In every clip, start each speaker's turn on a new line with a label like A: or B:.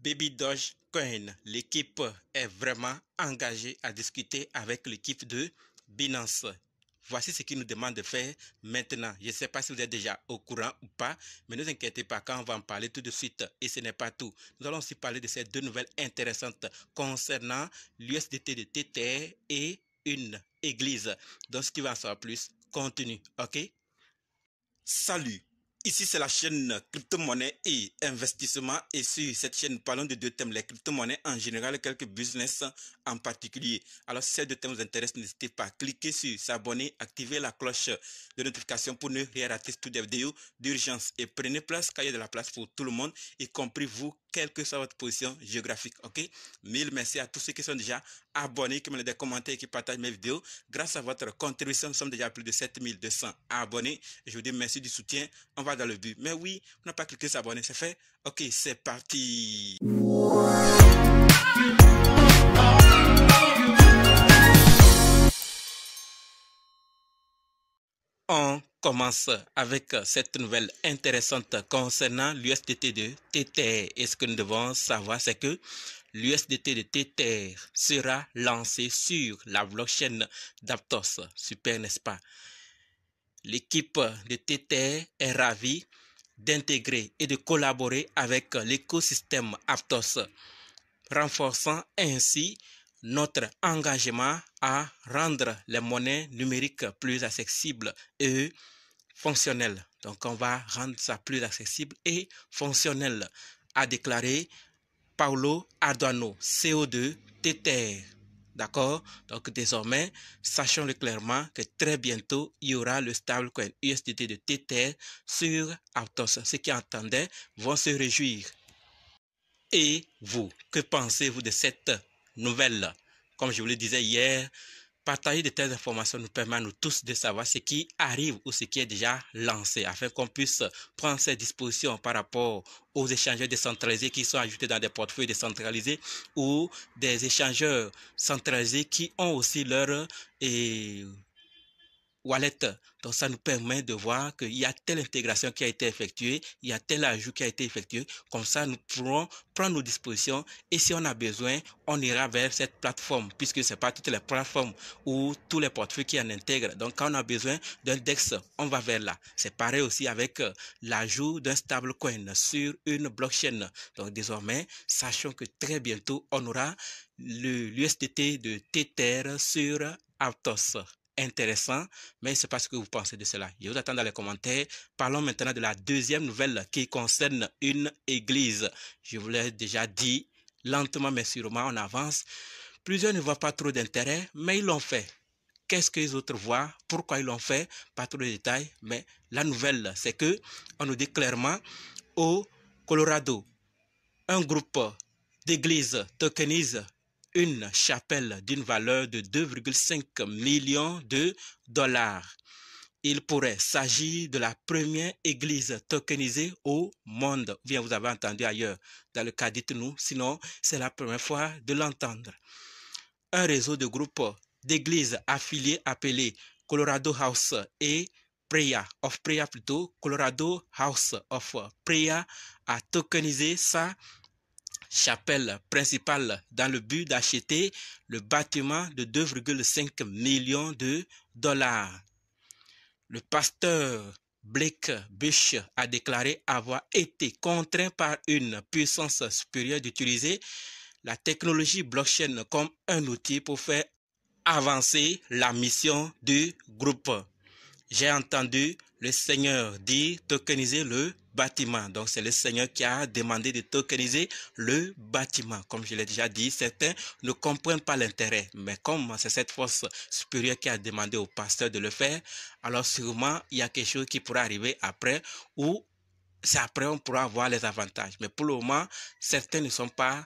A: Baby Dogecoin, l'équipe est vraiment engagée à discuter avec l'équipe de Binance. Voici ce qu'ils nous demandent de faire maintenant. Je ne sais pas si vous êtes déjà au courant ou pas, mais ne vous inquiétez pas, quand on va en parler tout de suite. Et ce n'est pas tout. Nous allons aussi parler de ces deux nouvelles intéressantes concernant l'USDT de Tether et une église. Donc si tu veux en savoir plus, continue, ok? Salut! Ici, c'est la chaîne crypto-monnaie et investissement. Et sur cette chaîne, nous parlons de deux thèmes, les crypto-monnaies en général et quelques business en particulier. Alors, si ces deux thèmes vous intéressent, n'hésitez pas à cliquer sur s'abonner, activer la cloche de notification pour ne rien rater toutes les vidéos d'urgence. Et prenez place, car il y a de la place pour tout le monde, y compris vous, quelle que soit votre position géographique. Ok? Mille merci à tous ceux qui sont déjà abonnés, qui me laissent des commentaires et qui partagent mes vidéos. Grâce à votre contribution, nous sommes déjà à plus de 7200 abonnés. Je vous dis merci du soutien. On va dans le but. Mais oui, on n'a pas cliqué sur s'abonner, c'est fait. Ok, c'est parti. On commence avec cette nouvelle intéressante concernant l'USDT de Tether. Et ce que nous devons savoir, c'est que l'USDT de Tether sera lancé sur la blockchain d'Aptos. Super, n'est-ce pas? L'équipe de Tether est ravie d'intégrer et de collaborer avec l'écosystème Aptos, renforçant ainsi notre engagement à rendre les monnaies numériques plus accessibles et fonctionnelles. Donc, on va rendre ça plus accessible et fonctionnel, a déclaré Paulo Arduano, CEO de Tether. D'accord? Donc, désormais, sachons-le clairement que très bientôt, il y aura le stablecoin USDT de Tether sur Aptos. Ceux qui entendaient vont se réjouir. Et vous, que pensez-vous de cette nouvelle? Comme je vous le disais hier, partager de telles informations nous permet à nous tous de savoir ce qui arrive ou ce qui est déjà lancé, afin qu'on puisse prendre ces dispositions par rapport aux échangeurs décentralisés qui sont ajoutés dans des portefeuilles décentralisés ou des échangeurs centralisés qui ont aussi leur wallet. Donc ça nous permet de voir qu'il y a telle intégration qui a été effectuée, il y a tel ajout qui a été effectué. Comme ça, nous pourrons prendre nos dispositions et si on a besoin, on ira vers cette plateforme puisque ce n'est pas toutes les plateformes ou tous les portefeuilles qui en intègrent. Donc quand on a besoin d'un DEX, on va vers là. C'est pareil aussi avec l'ajout d'un stablecoin sur une blockchain. Donc désormais, sachons que très bientôt, on aura l'USDT de Tether sur Aptos. Intéressant, mais je ne sais pas ce que vous pensez de cela. Je vous attends dans les commentaires. Parlons maintenant de la deuxième nouvelle qui concerne une église. Je vous l'ai déjà dit, lentement mais sûrement on avance. Plusieurs ne voient pas trop d'intérêt, mais ils l'ont fait. Qu'est-ce que les autres voient? Pourquoi ils l'ont fait? Pas trop de détails, mais la nouvelle, c'est que on nous dit clairement au Colorado, un groupe d'églises tokenise une chapelle d'une valeur de 2,5 millions de dollars. Il pourrait s'agir de la première église tokenisée au monde. Bien, vous avez entendu ailleurs. Dans le cas, dites-nous, sinon, c'est la première fois de l'entendre. Un réseau de groupes d'églises affiliées appelé Colorado House et Colorado House of Prayer a tokenisé sa chapelle principale dans le but d'acheter le bâtiment de 2,5 millions de dollars. Le pasteur Blake Bush a déclaré avoir été contraint par une puissance supérieure d'utiliser la technologie blockchain comme un outil pour faire avancer la mission du groupe. J'ai entendu le Seigneur dire tokeniser le bâtiment. Donc, c'est le Seigneur qui a demandé de tokeniser le bâtiment. Comme je l'ai déjà dit, certains ne comprennent pas l'intérêt. Mais comme c'est cette force supérieure qui a demandé au pasteur de le faire, alors sûrement, il y a quelque chose qui pourra arriver après ou c'est après on pourra avoir les avantages. Mais pour le moment, certains ne sont pas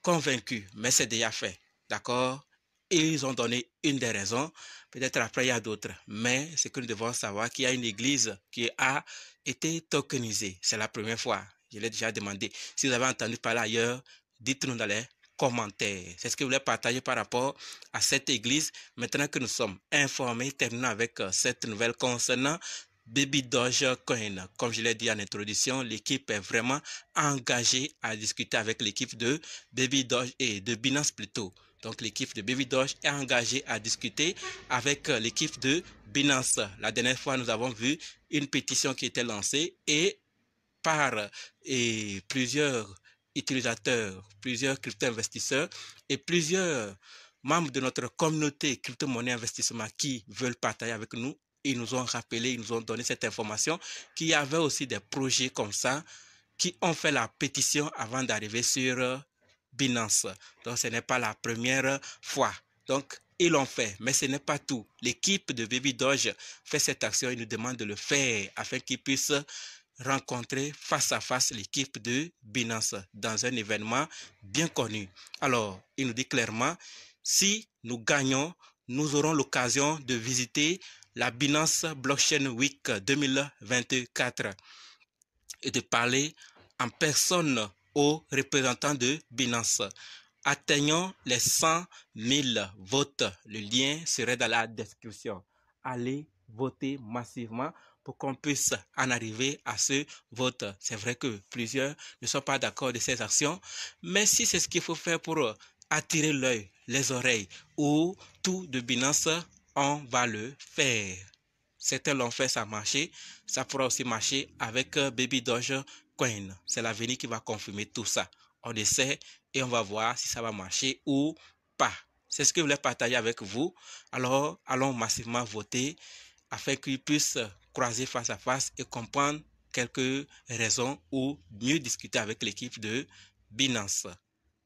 A: convaincus. Mais c'est déjà fait. D'accord? Et ils ont donné une des raisons. Peut-être après, il y a d'autres. Mais ce que nous devons savoir, qu'il y a une église qui a été tokenisée. C'est la première fois. Je l'ai déjà demandé. Si vous avez entendu parler ailleurs, dites-nous dans les commentaires. C'est ce que je voulais partager par rapport à cette église. Maintenant que nous sommes informés, terminons avec cette nouvelle concernant Baby Dogecoin. Comme je l'ai dit en introduction, l'équipe est vraiment engagée à discuter avec l'équipe de Baby Doge et de Binance plutôt. Donc l'équipe de Baby Doge est engagée à discuter avec l'équipe de Binance. La dernière fois, nous avons vu une pétition qui était lancée et par plusieurs utilisateurs, plusieurs crypto-investisseurs et plusieurs membres de notre communauté crypto-monnaie investissement qui veulent partager avec nous. Ils nous ont rappelé, ils nous ont donné cette information qu'il y avait aussi des projets comme ça qui ont fait la pétition avant d'arriver sur Binance. Donc, ce n'est pas la première fois. Donc, ils l'ont fait, mais ce n'est pas tout. L'équipe de Baby Doge fait cette action, ils nous demandent de le faire afin qu'ils puissent rencontrer face à face l'équipe de Binance dans un événement bien connu. Alors, il nous dit clairement, si nous gagnons, nous aurons l'occasion de visiter la Binance Blockchain Week 2024 et de parler en personne aux représentants de Binance. Atteignons les 100 000 votes. Le lien serait dans la description. Allez voter massivement pour qu'on puisse en arriver à ce vote. C'est vrai que plusieurs ne sont pas d'accord de ces actions, mais si c'est ce qu'il faut faire pour attirer l'œil, les oreilles ou tout de Binance, on va le faire. Certains l'ont fait, ça a marché. Ça pourra aussi marcher avec Baby Dogecoin. C'est l'avenir qui va confirmer tout ça. On essaie et on va voir si ça va marcher ou pas. C'est ce que je voulais partager avec vous. Alors, allons massivement voter afin qu'ils puissent croiser face à face et comprendre quelques raisons ou mieux discuter avec l'équipe de Binance.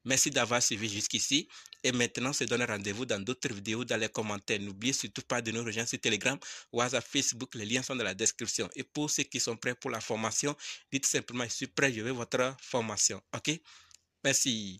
A: Merci d'avoir suivi jusqu'ici et maintenant on se donne rendez-vous dans d'autres vidéos dans les commentaires. N'oubliez surtout pas de nous rejoindre sur Telegram, WhatsApp, Facebook, les liens sont dans la description. Et pour ceux qui sont prêts pour la formation, dites simplement je suis prêt, je veux votre formation. Ok? Merci.